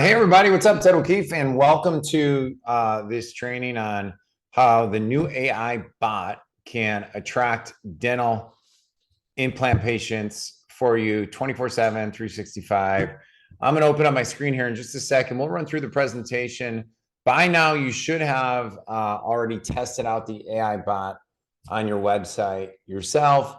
Hey everybody, what's up? Ted O'Keefe, and welcome to this training on how the new AI bot can attract dental implant patients for you 24/7, 365. I'm going to open up my screen here in just a second. We'll run through the presentation. By now, you should have already tested out the AI bot on your website yourself.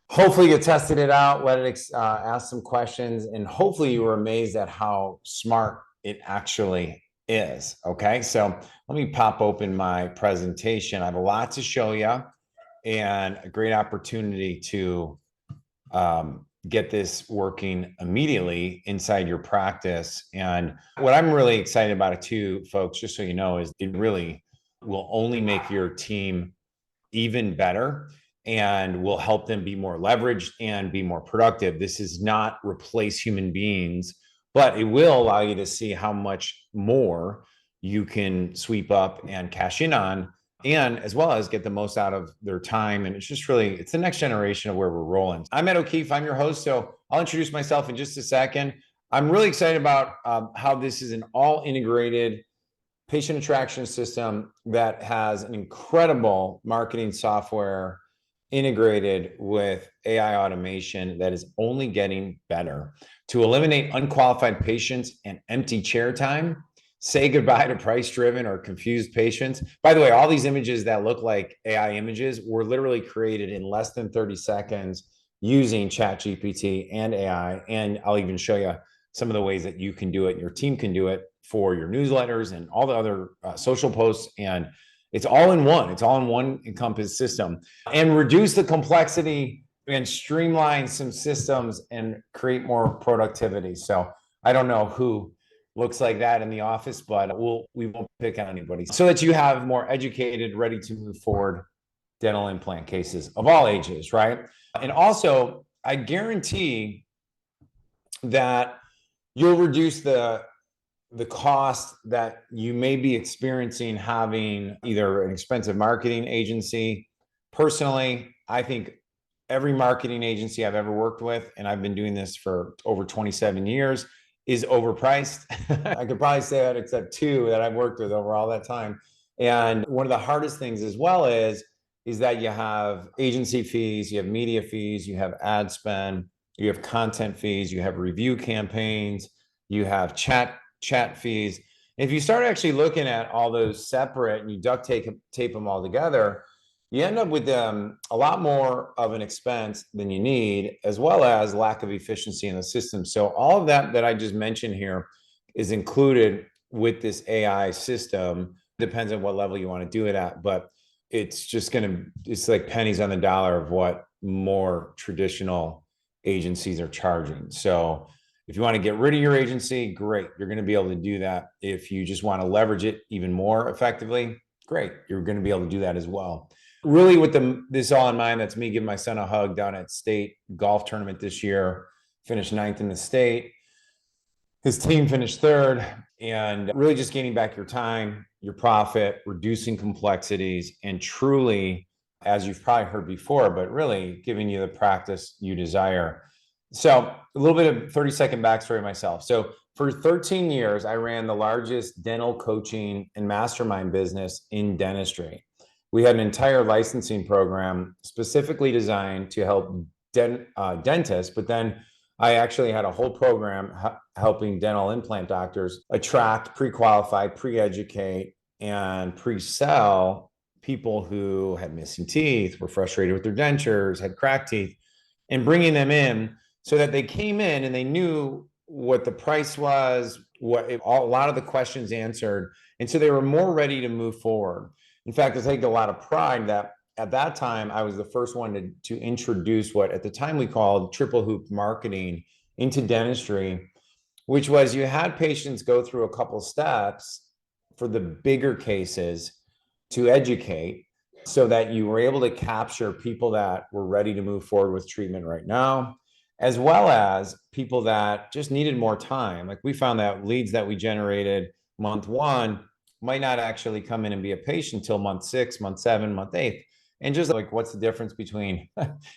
Hopefully you tested it out, let it ask some questions, and hopefully you were amazed at how smart it actually is. Okay, so let me pop open my presentation. I have a lot to show you and a great opportunity to get this working immediately inside your practice. And what I'm really excited about it too, folks, just so you know, is it really will only make your team even better and will help them be more leveraged and be more productive. This is not replace human beings, but it will allow you to see how much more you can sweep up and cash in on, and as well as get the most out of their time. And it's just really, it's the next generation of where we're rolling. I'm Ed O'Keefe, I'm your host, so I'll introduce myself in just a second. I'm really excited about how this is an all integrated patient attraction system that has an incredible marketing software integrated with AI automation that is only getting better to eliminate unqualified patients and empty chair time. Say goodbye to price-driven or confused patients. By the way, all these images that look like AI images were literally created in less than 30 seconds using ChatGPT and AI. And I'll even show you some of the ways that you can do it and your team can do it for your newsletters and all the other social posts. And it's all in one. It's all in one Encompass system. And reduce the complexity and streamline some systems and create more productivity. So I don't know who looks like that in the office, but we won't pick on anybody. So that you have more educated, ready to move forward dental implant cases of all ages, right? And also, I guarantee that you'll reduce the cost that you may be experiencing having either an expensive marketing agency. Personally, I think every marketing agency I've ever worked with, and I've been doing this for over 27 years, is overpriced. I could probably say that except two that I've worked with over all that time. And one of the hardest things as well is that you have agency fees, you have media fees, you have ad spend, you have content fees, you have review campaigns, you have chat fees. If you start actually looking at all those separate and you duct tape them all together, you end up with a lot more of an expense than you need, as well as lack of efficiency in the system. So all of that I just mentioned here is included with this AI system. Depends on what level you want to do it at, but it's like pennies on the dollar of what more traditional agencies are charging. So if you want to get rid of your agency, great. You're going to be able to do that. If you just want to leverage it even more effectively, great. You're going to be able to do that as well. Really, with this all in mind, that's me giving my son a hug down at state golf tournament this year. Finished 9th in the state. His team finished 3rd, and really just gaining back your time, your profit, reducing complexities, and truly, as you've probably heard before, but really giving you the practice you desire. So a little bit of 30-second backstory of myself. So for 13 years, I ran the largest dental coaching and mastermind business in dentistry. We had an entire licensing program specifically designed to help dentists, but then I actually had a whole program helping dental implant doctors attract, pre-qualify, pre-educate, and pre-sell people who had missing teeth, were frustrated with their dentures, had cracked teeth, and bringing them in so that they came in and they knew what the price was, a lot of the questions answered. And so they were more ready to move forward. In fact, I take a lot of pride that at that time, I was the first one to introduce what at the time we called triple hoop marketing into dentistry, which was you had patients go through a couple steps for the bigger cases to educate so that you were able to capture people that were ready to move forward with treatment right now, as well as people that just needed more time. Like we found that leads that we generated month 1 might not actually come in and be a patient until month 6, month 7, month 8. And just like, what's the difference between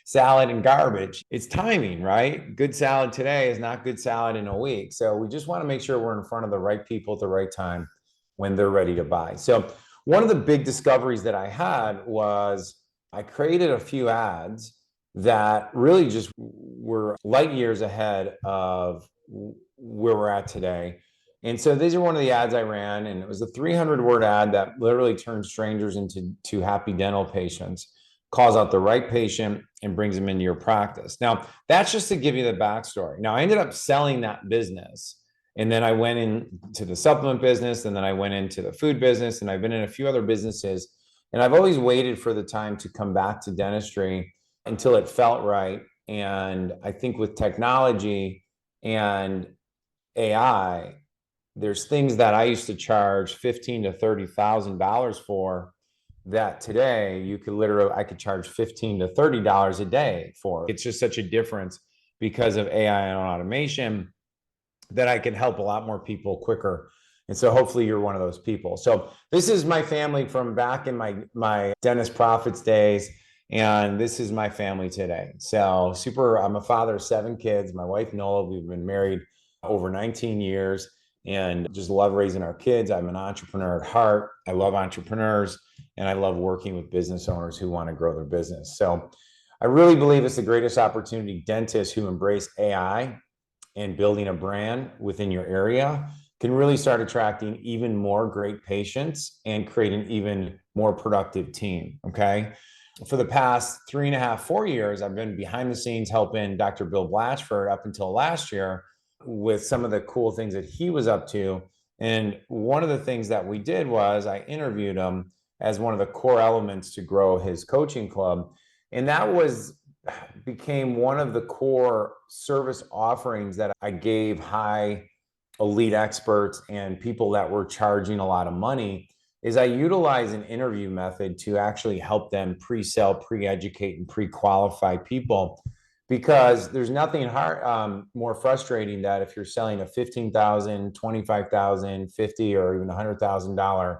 salad and garbage? It's timing, right? Good salad today is not good salad in a week. So we just want to make sure we're in front of the right people at the right time when they're ready to buy. So one of the big discoveries that I had was I created a few ads that really just were light years ahead of where we're at today. And so these are one of the ads I ran, and it was a 300-word ad that literally turns strangers into happy dental patients, calls out the right patient, and brings them into your practice. Now, that's just to give you the backstory. Now, I ended up selling that business, and then I went into the supplement business, and then I went into the food business, and I've been in a few other businesses. And I've always waited for the time to come back to dentistry until it felt right. And I think with technology and AI, there's things that I used to charge $15,000 to $30,000 for that today I could charge $15 to $30 a day for. It's just such a difference because of AI and automation that I can help a lot more people quicker. And so hopefully you're one of those people. So this is my family from back in my Dentist Profits days. And this is my family today. So I'm a father of 7 kids. My wife, Nola, we've been married over 19 years and just love raising our kids. I'm an entrepreneur at heart. I love entrepreneurs and I love working with business owners who want to grow their business. So I really believe it's the greatest opportunity. Dentists who embrace AI and building a brand within your area can really start attracting even more great patients and create an even more productive team. Okay. For the past 3.5, 4 years, I've been behind the scenes helping Dr. Bill Blatchford up until last year with some of the cool things that he was up to. And one of the things that we did was I interviewed him as one of the core elements to grow his coaching club. And that became one of the core service offerings that I gave high elite experts and people that were charging a lot of money. Is I utilize an interview method to actually help them pre-sell, pre-educate, and pre-qualify people, because there's nothing more frustrating that if you're selling a $15,000, $25,000, $50,000, or even $100,000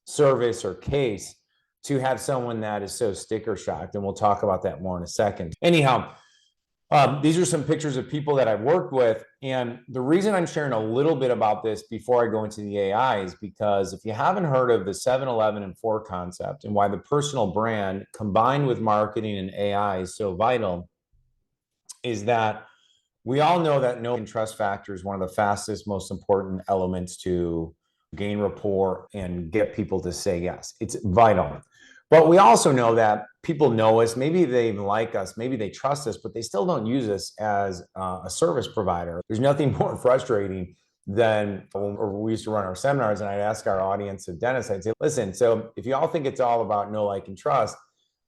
service or case, to have someone that is so sticker shocked. And we'll talk about that more in a second. Anyhow, these are some pictures of people that I've worked with. And the reason I'm sharing a little bit about this before I go into the AI is because if you haven't heard of the 7-11 and 4 concept and why the personal brand combined with marketing and AI is so vital, is that we all know that know and trust factor is one of the fastest, most important elements to gain rapport and get people to say yes. It's vital. But we also know that people know us, maybe they even like us, maybe they trust us, but they still don't use us as a service provider. There's nothing more frustrating than when we used to run our seminars and I'd ask our audience of dentists, I'd say, listen, so if you all think it's all about know, like, and trust,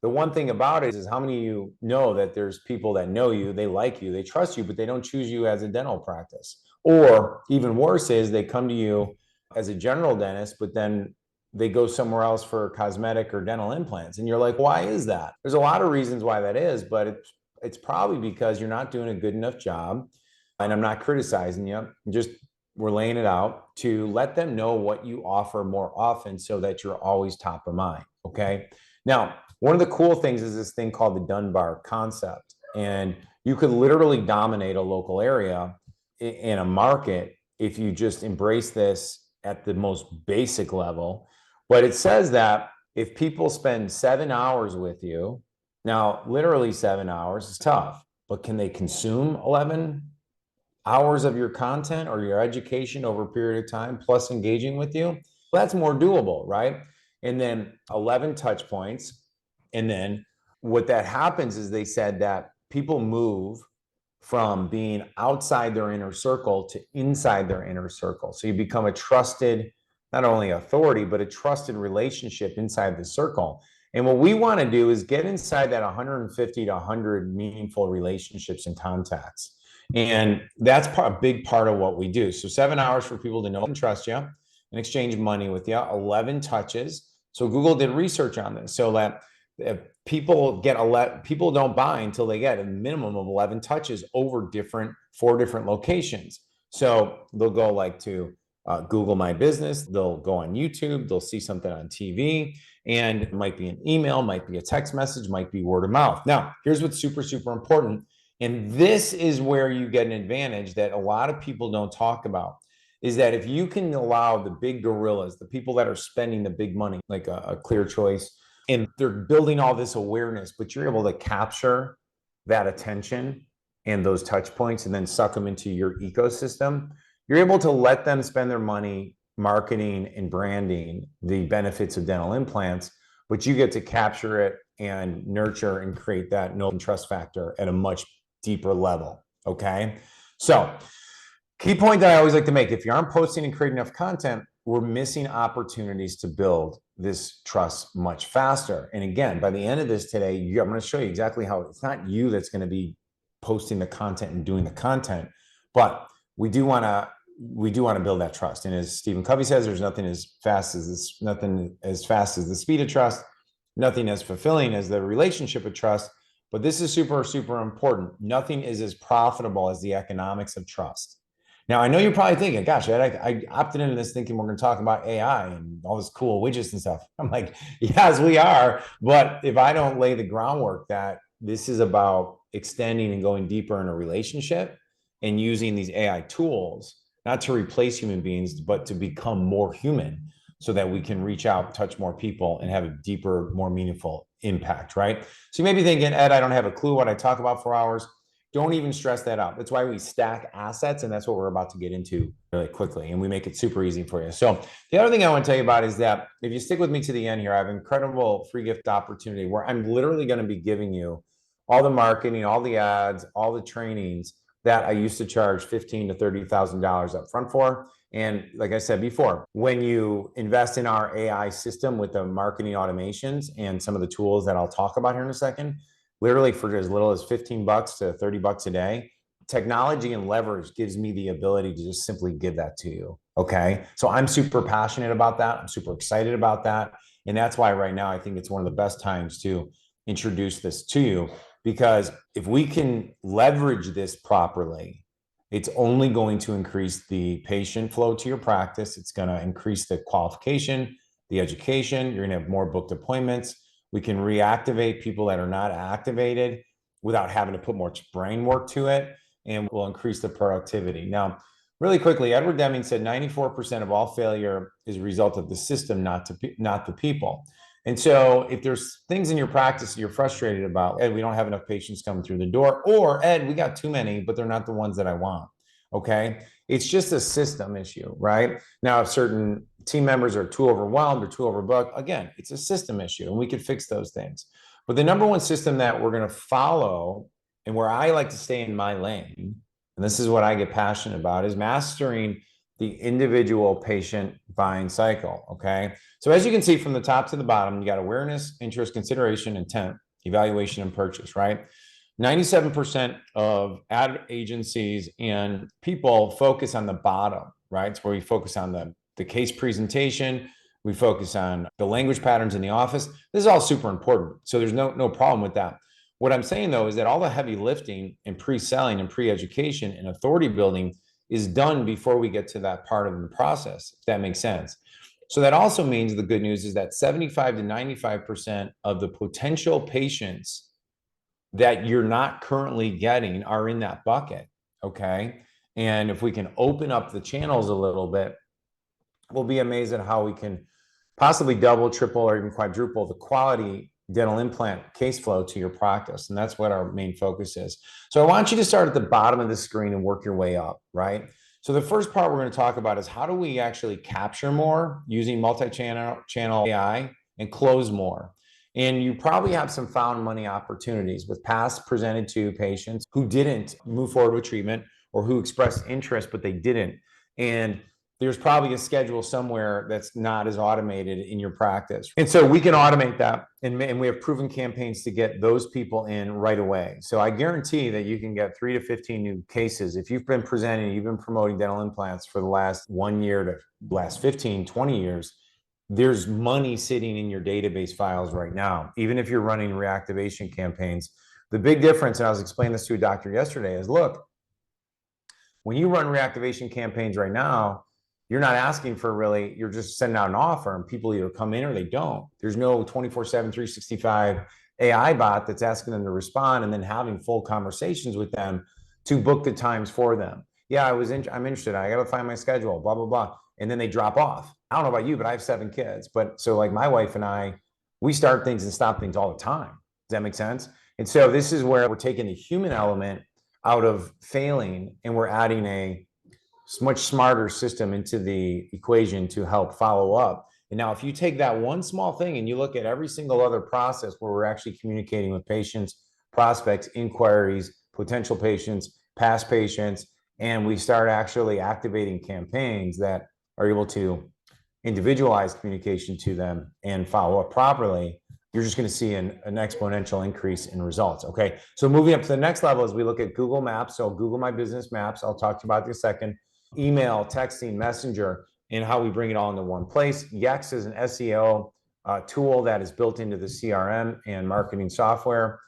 the one thing about it is how many of you know that there's people that know you, they like you, they trust you, but they don't choose you as a dental practice. Or even worse is they come to you as a general dentist, but then they go somewhere else for cosmetic or dental implants. And you're like, why is that? There's a lot of reasons why that is, but it's probably because you're not doing a good enough job. And I'm not criticizing you, we're laying it out to let them know what you offer more often so that you're always top of mind. Okay. Now, one of the cool things is this thing called the Dunbar concept. And you could literally dominate a local area in a market if you just embrace this at the most basic level. But it says that if people spend 7 hours with you, now literally 7 hours is tough, but can they consume 11 hours of your content or your education over a period of time plus engaging with you? Well, that's more doable, right? And then 11 touch points. And then what that happens is they said that people move from being outside their inner circle to inside their inner circle. So you become a trusted, not only authority, but a trusted relationship inside the circle. And what we want to do is get inside that 150 to 100 meaningful relationships and contacts. And that's a big part of what we do. So 7 hours for people to know and trust you and exchange money with you, 11 touches. So Google did research on this so that people don't buy until they get a minimum of 11 touches over 4 different locations. So they'll go like to Google My Business, they'll go on YouTube, they'll see something on TV, and it might be an email, might be a text message, might be word of mouth. Now, here's what's super, super important. And this is where you get an advantage that a lot of people don't talk about, is that if you can allow the big gorillas, the people that are spending the big money, like a Clear Choice, and they're building all this awareness, but you're able to capture that attention and those touch points and then suck them into your ecosystem, you're able to let them spend their money marketing and branding the benefits of dental implants, but you get to capture it and nurture and create that know and trust factor at a much deeper level. Okay. So, key point that I always like to make, if you aren't posting and creating enough content, we're missing opportunities to build this trust much faster. And again, by the end of this today, I'm going to show you exactly how it's not you that's going to be posting the content and doing the content, but we do want to build that trust. And as Stephen Covey says, there's nothing as fast as the speed of trust, nothing as fulfilling as the relationship of trust. But this is super, super important. Nothing is as profitable as the economics of trust. Now, I know you're probably thinking, gosh, Ed, I opted into this thinking we're going to talk about AI and all this cool widgets and stuff. I'm like, yes, we are. But if I don't lay the groundwork that this is about extending and going deeper in a relationship and using these AI tools, not to replace human beings, but to become more human so that we can reach out, touch more people, and have a deeper, more meaningful impact, right? So you may be thinking, Ed, I don't have a clue what I talk about for hours. Don't even stress that out. That's why we stack assets, and that's what we're about to get into really quickly, and we make it super easy for you. So the other thing I want to tell you about is that if you stick with me to the end here, I have an incredible free gift opportunity where I'm literally going to be giving you all the marketing, all the ads, all the trainings that I used to charge $15,000 to $30,000 up front for. And like I said before, when you invest in our AI system with the marketing automations and some of the tools that I'll talk about here in a second, literally for as little as $15 to $30 a day, technology and leverage gives me the ability to just simply give that to you. Okay. So I'm super passionate about that. I'm super excited about that. And that's why right now I think it's one of the best times to introduce this to you, because if we can leverage this properly, it's only going to increase the patient flow to your practice. It's going to increase the qualification, the education. You're going to have more booked appointments. We can reactivate people that are not activated without having to put much brain work to it, and we'll increase the productivity. Now, really quickly, Edward Deming said 94% of all failure is a result of the system, not the people. And so if there's things in your practice you're frustrated about, Ed, we don't have enough patients coming through the door, or Ed, we got too many, but they're not the ones that I want. Okay. It's just a system issue, right? Now, if certain team members are too overwhelmed or too overbooked, again, it's a system issue and we can fix those things. But the number one system that we're going to follow, and where I like to stay in my lane, and this is what I get passionate about, is mastering the individual patient buying cycle. Okay. So as you can see from the top to the bottom, you got awareness, interest, consideration, intent, evaluation, and purchase, right? 97% of ad agencies and people focus on the bottom, right? It's where we focus on the case presentation. We focus on the language patterns in the office. This is all super important. So there's no problem with that. What I'm saying though, is that all the heavy lifting and pre-selling and pre-education and authority building is done before we get to that part of the process, if that makes sense. So that also means the good news is that 75 to 95% of the potential patients that you're not currently getting are in that bucket. Okay. And if we can open up the channels a little bit, we'll be amazed at how we can possibly double, triple, or even quadruple the quality dental implant case flow to your practice. And that's what our main focus is. So I want you to start at the bottom of the screen and work your way up, right? So the first part we're going to talk about is how do we actually capture more using multi-channel AI and close more. And you probably have some found money opportunities with past presented to patients who didn't move forward with treatment or who expressed interest, but they didn't. And there's probably a schedule somewhere that's not as automated in your practice. And so we can automate that. And we have proven campaigns to get those people in right away. So I guarantee that you can get 3 to 15 new cases. If you've been presenting, you've been promoting dental implants for the last 1 year to last 15, 20 years, there's money sitting in your database files right now, even if you're running reactivation campaigns. The big difference, and I was explaining this to a doctor yesterday, is look, when you run reactivation campaigns right now, you're not asking for really, you're just sending out an offer and people either come in or they don't. There's no 24/7, 365 AI bot that's asking them to respond and then having full conversations with them to book the times for them. Yeah, I'm interested. I got to find my schedule, blah, blah, blah. And then they drop off. I don't know about you, but I have 7 kids. But so like my wife and I, we start things and stop things all the time. Does that make sense? And so this is where we're taking the human element out of failing and we're adding a much smarter system into the equation to help follow up. And now if you take that one small thing and you look at every single other process where we're actually communicating with patients, prospects, inquiries, potential patients, past patients, and we start actually activating campaigns that are able to individualize communication to them and follow up properly, you're just going to see an exponential increase in results. Okay. So moving up to the next level as we look at Google Maps. So Google My Business Maps, I'll talk to you about in a second. Email, texting, messenger, and how we bring it all into one place. Yext is an SEO tool that is built into the CRM and marketing software.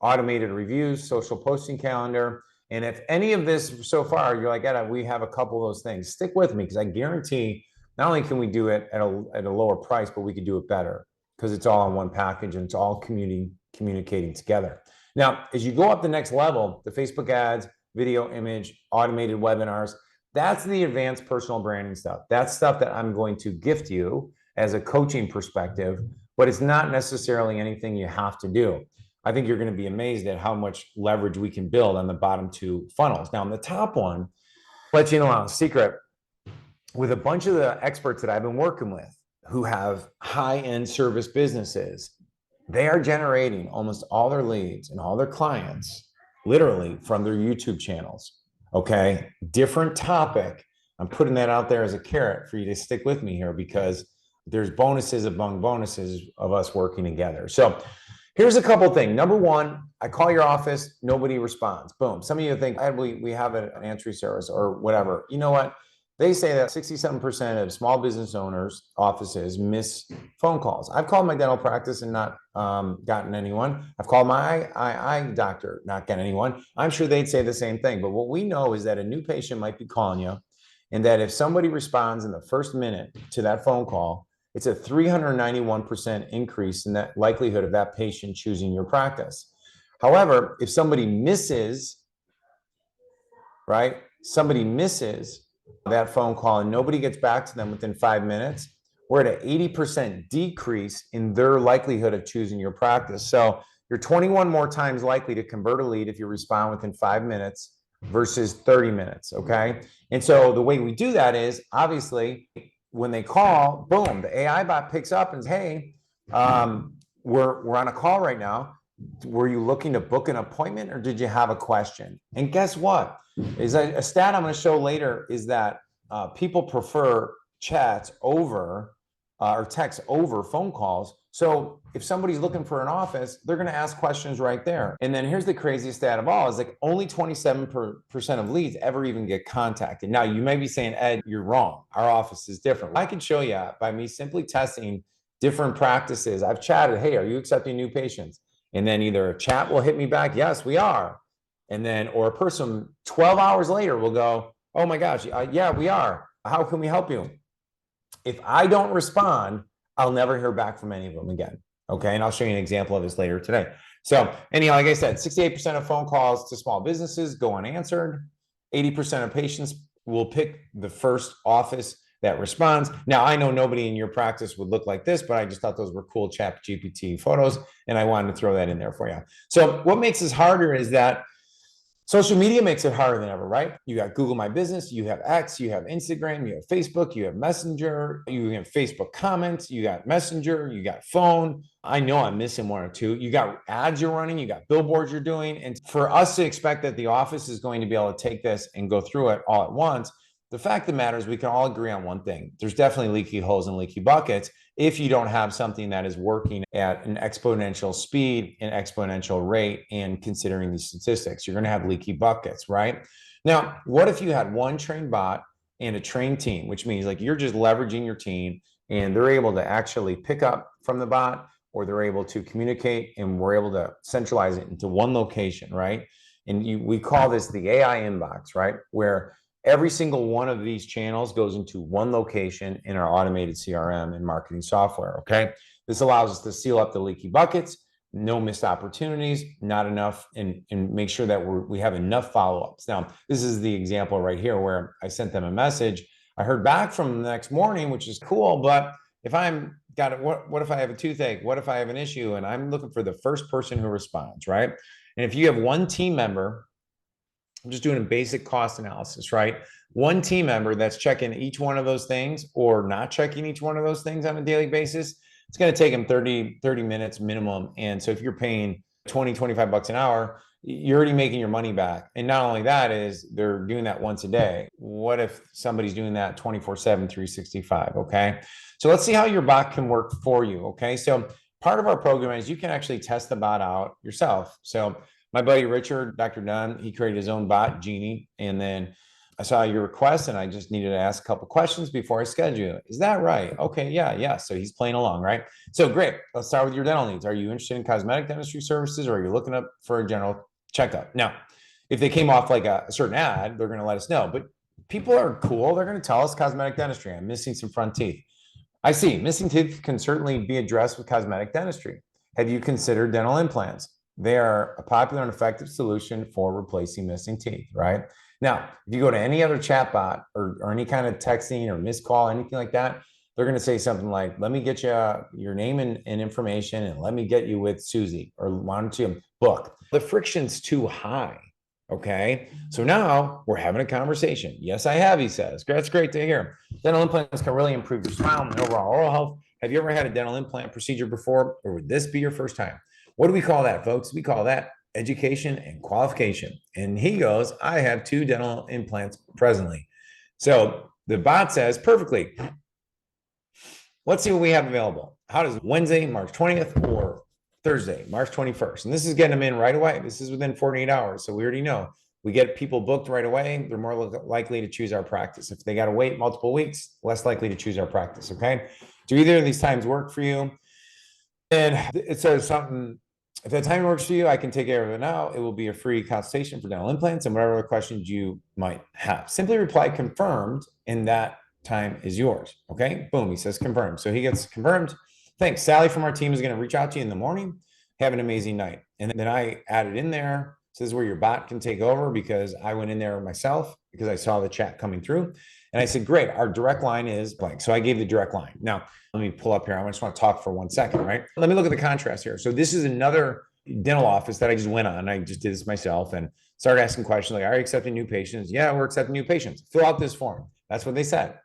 Automated reviews, social posting calendar. And if any of this so far, you're like, we have a couple of those things, stick with me because I guarantee not only can we do it at a lower price, but we can do it better because it's all in one package and it's all communicating together. Now, as you go up the next level, the Facebook ads, video, image, automated webinars, that's the advanced personal branding stuff. That's stuff that I'm going to gift you as a coaching perspective, but it's not necessarily anything you have to do. I think you're going to be amazed at how much leverage we can build on the bottom 2 funnels. Now, on the top one, let you know a secret. With a bunch of the experts that I've been working with who have high-end service businesses, they are generating almost all their leads and all their clients literally from their YouTube channels. Okay, different topic. I'm putting that out there as a carrot for you to stick with me here because there's bonuses among bonuses of us working together. So here's a couple things. Number one, I call your office, nobody responds. Boom. Some of you think we have an answering service or whatever. You know what? They say that 67% of small business owners' offices miss phone calls. I've called my dental practice and not gotten anyone. I've called my eye doctor, not gotten anyone. I'm sure they'd say the same thing. But what we know is that a new patient might be calling you, and that if somebody responds in the first minute to that phone call, it's a 391% increase in that likelihood of that patient choosing your practice. However, if somebody misses, right? Somebody misses that phone call and nobody gets back to them within 5 minutes, we're at an 80% decrease in their likelihood of choosing your practice. So you're 21 more times likely to convert a lead if you respond within 5 minutes versus 30 minutes. Okay. And so the way we do that is obviously when they call, boom, the AI bot picks up and says, hey, we're on a call right now. Were you looking to book an appointment or did you have a question? And guess what? Is a stat I'm going to show later is that people prefer chats over or text over phone calls. So if somebody's looking for an office, they're going to ask questions right there. And then here's the craziest stat of all is like only 27% of leads ever even get contacted. Now you may be saying, Ed, you're wrong. Our office is different. I can show you by me simply testing different practices. I've chatted, hey, are you accepting new patients? And then either a chat will hit me back, yes, we are. And then, or a person 12 hours later will go, oh my gosh, yeah, we are. How can we help you? If I don't respond, I'll never hear back from any of them again. Okay. And I'll show you an example of this later today. So anyhow, like I said, 68% of phone calls to small businesses go unanswered. 80% of patients will pick the first office that responds. Now, I know nobody in your practice would look like this, but I just thought those were cool Chat GPT photos, and I wanted to throw that in there for you. So what makes this harder is that social media makes it harder than ever, right? You got Google My Business, you have X, you have Instagram, you have Facebook, you have Messenger, you have Facebook comments, you got Messenger, you got phone. I know I'm missing one or two. You got ads you're running, you got billboards you're doing. And for us to expect that the office is going to be able to take this and go through it all at once, the fact of the matter is we can all agree on one thing. There's definitely leaky holes and leaky buckets if you don't have something that is working at an exponential speed and exponential rate and considering these statistics. You're going to have leaky buckets, right? Now, what if you had one trained bot and a trained team, which means like you're just leveraging your team and they're able to actually pick up from the bot or they're able to communicate and we're able to centralize it into one location, right? And we call this the AI inbox, right? Where Every single one of these channels goes into one location in our automated CRM and marketing software, okay? This allows us to seal up the leaky buckets, no missed opportunities, not enough, and make sure that we have enough follow-ups. Now, this is the example right here where I sent them a message. I heard back from them the next morning, which is cool, but if I'm got it, what if I have a toothache? What if I have an issue? And I'm looking for the first person who responds, right? And if you have one team member, I'm just doing a basic cost analysis, right? One team member that's checking each one of those things or not checking each one of those things on a daily basis, it's going to take them 30 minutes minimum. And so if you're paying 20, 25 bucks an hour, you're already making your money back. And not only that is they're doing that once a day. What if somebody's doing that 24/7, 365? Okay. So let's see how your bot can work for you. Okay. So part of our program is you can actually test the bot out yourself. So my buddy Richard, Dr. Dunn, he created his own bot, Genie. And then I saw your request and I just needed to ask a couple questions before I schedule you. Is that right? Okay, yeah. So he's playing along, right? So great. Let's start with your dental needs. Are you interested in cosmetic dentistry services or are you looking up for a general checkup? Now, if they came off like a certain ad, they're going to let us know. But people are cool. They're going to tell us cosmetic dentistry. I'm missing some front teeth. I see. Missing teeth can certainly be addressed with cosmetic dentistry. Have you considered dental implants? They are a popular and effective solution for replacing missing teeth, right? Now, if you go to any other chatbot or any kind of texting or missed call, anything like that, they're going to say something like, let me get you your name and information and let me get you with Susie, or why don't you book? The friction's too high. Okay. So now we're having a conversation. Yes, I have, he says. That's great to hear. Dental implants can really improve your smile and overall oral health. Have you ever had a dental implant procedure before, or would this be your first time? What do we call that, folks? We call that education and qualification. And he goes, I have 2 dental implants presently. So the bot says, perfectly. Let's see what we have available. How does Wednesday, March 20th or Thursday, March 21st? And this is getting them in right away. This is within 48 hours. So we already know we get people booked right away. They're more likely to choose our practice. If they got to wait multiple weeks, less likely to choose our practice. Okay. Do either of these times work for you? And it says something. If that time works for you, I can take care of it now. It will be a free consultation for dental implants and whatever other questions you might have. Simply reply confirmed, and that time is yours. Okay. Boom. He says confirmed. So he gets confirmed. Thanks. Sally from our team is going to reach out to you in the morning. Have an amazing night. And then I added in there, this is where your bot can take over, because I went in there myself because I saw the chat coming through. And I said, great, our direct line is blank. So I gave the direct line. Now, let me pull up here. I just want to talk for 1 second, right? Let me look at the contrast here. So this is another dental office that I just went on. I just did this myself and started asking questions like, are you accepting new patients? Yeah, we're accepting new patients. Fill out this form. That's what they said.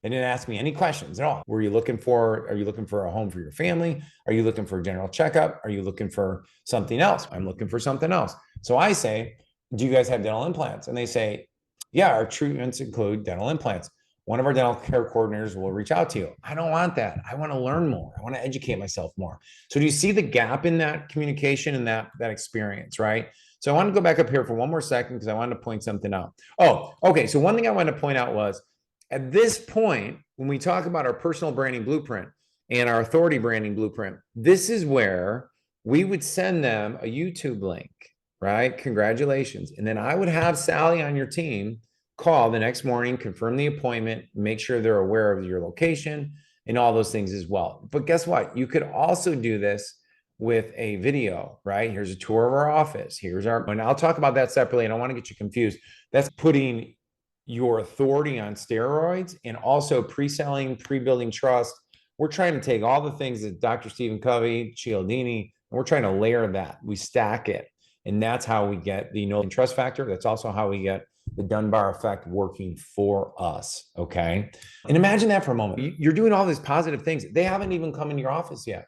They didn't ask me any questions at all. Are you looking for a home for your family? Are you looking for a general checkup? Are you looking for something else? I'm looking for something else. So I say, do you guys have dental implants? And they say, yeah, our treatments include dental implants. One of our dental care coordinators will reach out to you. I don't want that. I want to learn more. I want to educate myself more. So do you see the gap in that communication and that experience, right? So I want to go back up here for one more second because I wanted to point something out. Oh, okay. So one thing I wanted to point out was, at this point, when we talk about our personal branding blueprint and our authority branding blueprint, this is where we would send them a YouTube link, right? Congratulations. And then I would have Sally on your team call the next morning, confirm the appointment, make sure they're aware of your location and all those things as well. But guess what? You could also do this with a video, right? Here's a tour of our office. And I'll talk about that separately. I don't want to get you confused. That's putting your authority on steroids and also pre-selling, pre-building trust. We're trying to take all the things that Dr. Stephen Covey, Cialdini, and we're trying to layer that. We stack it. And that's how we get the know and trust factor. That's also how we get the Dunbar effect working for us. Okay. And imagine that for a moment. You're doing all these positive things. They haven't even come in your office yet.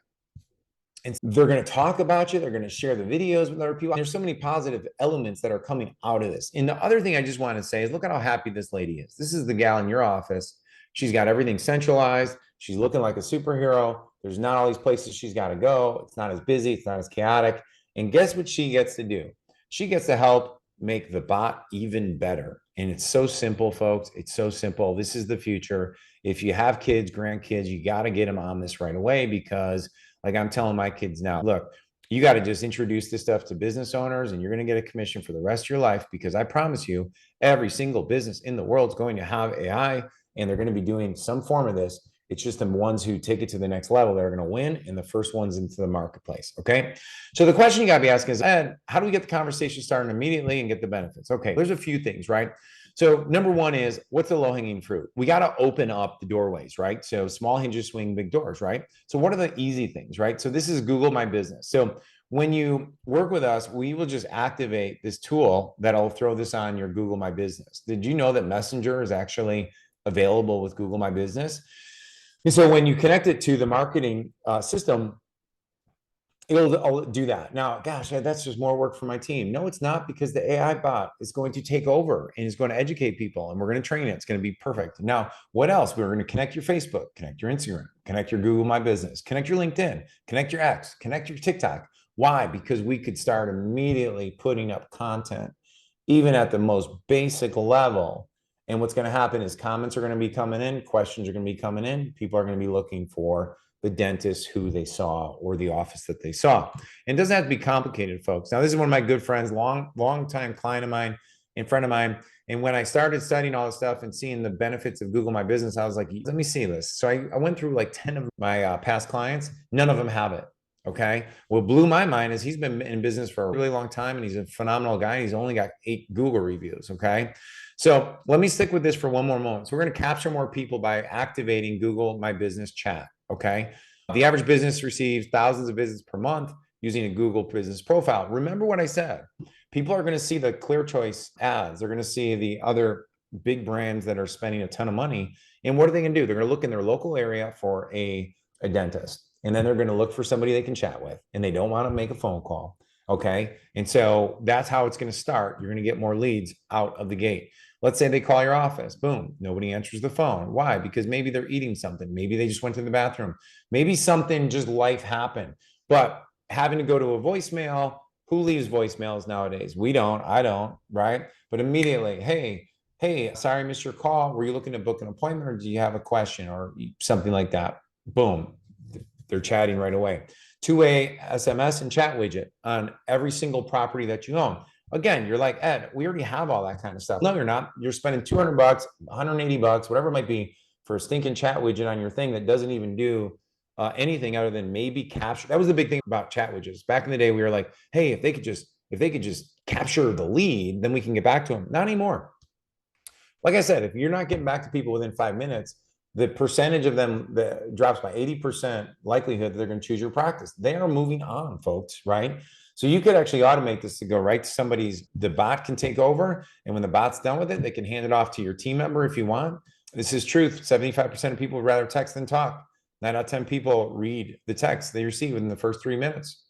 And they're going to talk about you. They're going to share the videos with other people. There's so many positive elements that are coming out of this. And the other thing I just want to say is, look at how happy this lady is. This is the gal in your office. She's got everything centralized. She's looking like a superhero. There's not all these places she's got to go. It's not as busy. It's not as chaotic. And guess what she gets to do? She gets to help make the bot even better. And it's so simple, folks. It's so simple. This is the future. If you have kids, grandkids, you got to get them on this right away, because like I'm telling my kids now, look, You got to just introduce this stuff to business owners and you're going to get a commission for the rest of your life, because I promise you, every single business in the world is going to have AI and they're going to be doing some form of this. It's just the ones who take it to the next level that are going to win, and the first ones into the marketplace. Okay. So the question you got to be asking is, Ed, how do we get the conversation started immediately and get the benefits? Okay. There's a few things, right? So number one is, what's the low hanging fruit? We got to open up the doorways, right? So small hinges swing big doors, right? So what are the easy things, right? So this is Google My Business. So when you work with us, we will just activate this tool that'll throw this on your Google My Business. Did you know that Messenger is actually available with Google My Business? And so when you connect it to the marketing system, it'll do that. Now, gosh, that's just more work for my team. No, it's not, because the AI bot is going to take over and is going to educate people, and we're going to train it. It's going to be perfect. Now, what else? We're going to connect your Facebook, connect your Instagram, connect your Google My Business, connect your LinkedIn, connect your X, connect your TikTok. Why? Because we could start immediately putting up content, even at the most basic level. And what's going to happen is comments are going to be coming in, questions are going to be coming in. People are going to be looking for the dentist who they saw or the office that they saw. And it doesn't have to be complicated, folks. Now, this is one of my good friends, long time client of mine and friend of mine. And when I started studying all this stuff and seeing the benefits of Google My Business, I was like, let me see this. So I went through like 10 of my past clients. None of them have it. Okay. What blew my mind is he's been in business for a really long time and he's a phenomenal guy. He's only got 8 Google reviews. Okay. So let me stick with this for one more moment. So we're going to capture more people by activating Google My Business chat. Okay. The average business receives thousands of visits per month using a Google business profile. Remember what I said. People are going to see the Clear Choice ads. They're going to see the other big brands that are spending a ton of money. And what are they going to do? They're going to look in their local area for a dentist. And then they're going to look for somebody they can chat with. And they don't want to make a phone call. Okay. And so that's how it's going to start. You're going to get more leads out of the gate. Let's say they call your office. Boom. Nobody answers the phone. Why? Because maybe they're eating something. Maybe they just went to the bathroom. Maybe something, just life happened. But having to go to a voicemail, who leaves voicemails nowadays? We don't. I don't. Right. But immediately, hey, sorry, I missed your call. Were you looking to book an appointment, or do you have a question or something like that? Boom. They're chatting right away. Two-way SMS and chat widget on every single property that you own. Again, you're like, Ed, we already have all that kind of stuff. No, you're not. You're spending $200, $180, whatever it might be, for a stinking chat widget on your thing that doesn't even do anything other than maybe capture. That was the big thing about chat widgets. Back in the day, we were like, hey, if they could just capture the lead, then we can get back to them. Not anymore. Like I said, if you're not getting back to people within 5 minutes, the percentage of them that drops by 80% likelihood that they're going to choose your practice. They are moving on, folks, right? So you could actually automate this to go right to the bot can take over. And when the bot's done with it, they can hand it off to your team member if you want. This is truth. 75% of people would rather text than talk. 9 out of 10 people read the text they receive within the first 3 minutes.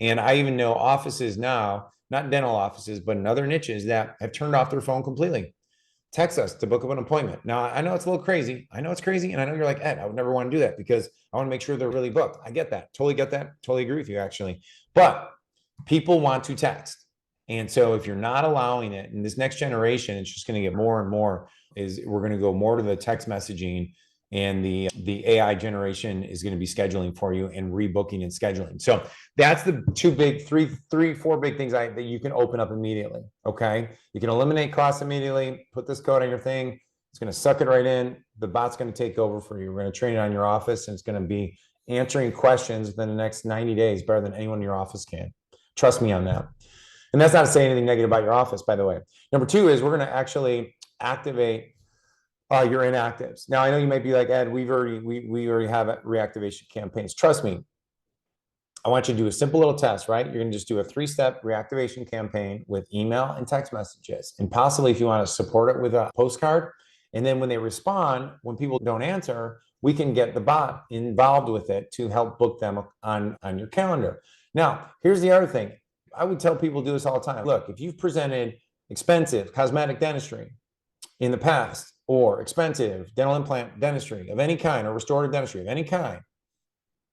And I even know offices now, not dental offices, but in other niches, that have turned off their phone completely. Text us to book up an appointment. Now, I know it's a little crazy. I know it's crazy. And I know you're like, Ed, I would never want to do that because I want to make sure they're really booked. I get that. Totally get that. Totally agree with you, actually. But people want to text. And so if you're not allowing it in this next generation, it's just going to get more and more, is we're going to go more to the text messaging, and the AI generation is going to be scheduling for you and rebooking and scheduling. So that's the four big things that you can open up immediately. Okay. You can eliminate costs immediately, put this code on your thing. It's going to suck it right in. The bot's going to take over for you. We're going to train it on your office, and it's going to be answering questions within the next 90 days better than anyone in your office can. Trust me on that. And that's not to say anything negative about your office, by the way. Number 2 is we're going to actually activate your inactives. Now, I know you might be like, Ed, we already have reactivation campaigns. Trust me. I want you to do a simple little test, right? You're going to just do a 3-step reactivation campaign with email and text messages. And possibly, if you want to support it with a postcard. And then when they respond, when people don't answer, we can get the bot involved with it to help book them on your calendar. Now, here's the other thing. I would tell people to do this all the time. Look, if you've presented expensive cosmetic dentistry in the past, or expensive dental implant dentistry of any kind, or restorative dentistry of any kind,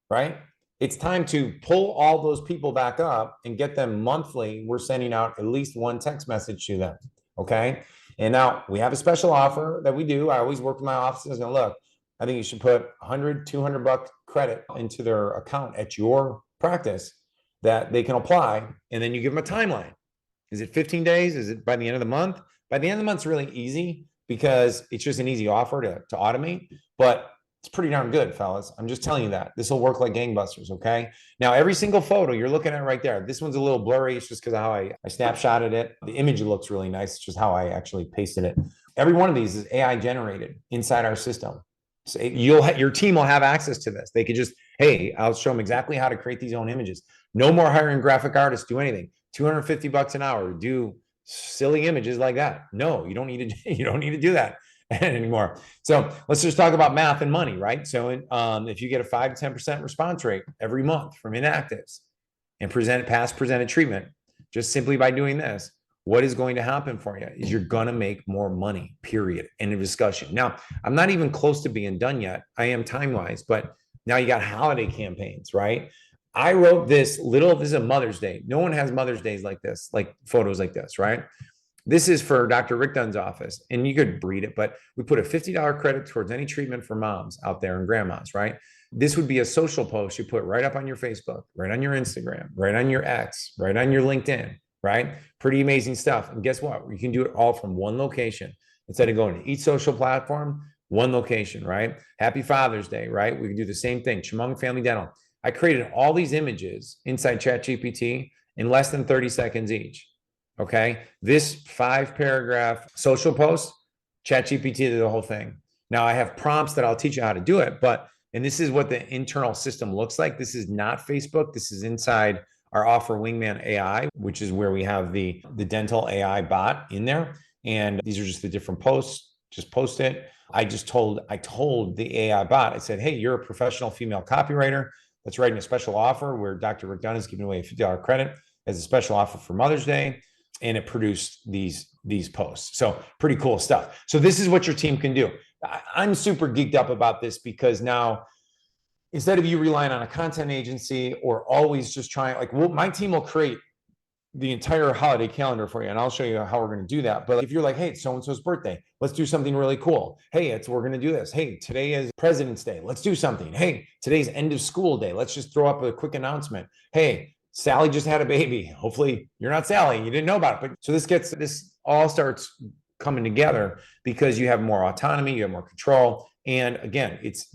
right? It's time to pull all those people back up and get them monthly. We're sending out at least one text message to them, okay? And now we have a special offer that we do. I always work with my offices and look, I think you should put $100, $200 credit into their account at your practice. that they can apply, and then you give them a timeline. Is it 15 days? Is it by the end of the month? By the end of the month, it's really easy because it's just an easy offer to automate, but it's pretty darn good, fellas. I'm just telling you that. This will work like gangbusters, okay? Now, every single photo you're looking at right there, this one's a little blurry. It's just because of how I snapshotted it. The image looks really nice. It's just how I actually pasted it. Every one of these is AI generated inside our system. So your team will have access to this. They could just, hey, I'll show them exactly how to create these own images. No more hiring graphic artists, do anything. $250 an hour to do silly images like that. No, you don't need to. You don't need to do that anymore. So let's just talk about math and money, right? So if you get a 5 to 10% response rate every month from inactives and past presented treatment, just simply by doing this, what is going to happen for you is you're going to make more money, period. End of discussion. Now, I'm not even close to being done yet. I am time-wise, but now you got holiday campaigns, right? I wrote this is a Mother's Day. No one has Mother's Days like this, like photos like this, right? This is for Dr. Rick Dunn's office, and you could read it, but we put a $50 credit towards any treatment for moms out there and grandmas, right? This would be a social post you put right up on your Facebook, right on your Instagram, right on your X, right on your LinkedIn, right? Pretty amazing stuff. And guess what? You can do it all from one location. Instead of going to each social platform, one location, right? Happy Father's Day, right? We can do the same thing. Chemung Family Dental. I created all these images inside ChatGPT in less than 30 seconds each. Okay. This 5-paragraph social post, ChatGPT did the whole thing. Now I have prompts that I'll teach you how to do it, and this is what the internal system looks like. This is not Facebook. This is inside our Offer Wingman AI, which is where we have the dental AI bot in there. And these are just the different posts. Just post it. I told the AI bot, I said, hey, you're a professional female copywriter that's writing a special offer where Dr. Rick Dunn is giving away a $50 credit as a special offer for Mother's Day. And it produced these posts. So pretty cool stuff. So this is what your team can do. I'm super geeked up about this because now, instead of you relying on a content agency or always just trying, my team will create the entire holiday calendar for you, and I'll show you how we're going to do that. But if you're like, hey, it's so-and-so's birthday, let's do something really cool. Hey, we're going to do this. Hey, today is President's Day. Let's do something. Hey, today's end of school day. Let's just throw up a quick announcement. Hey, Sally just had a baby. Hopefully you're not Sally. You didn't know about it. But so this all starts coming together because you have more autonomy, you have more control. And again, it's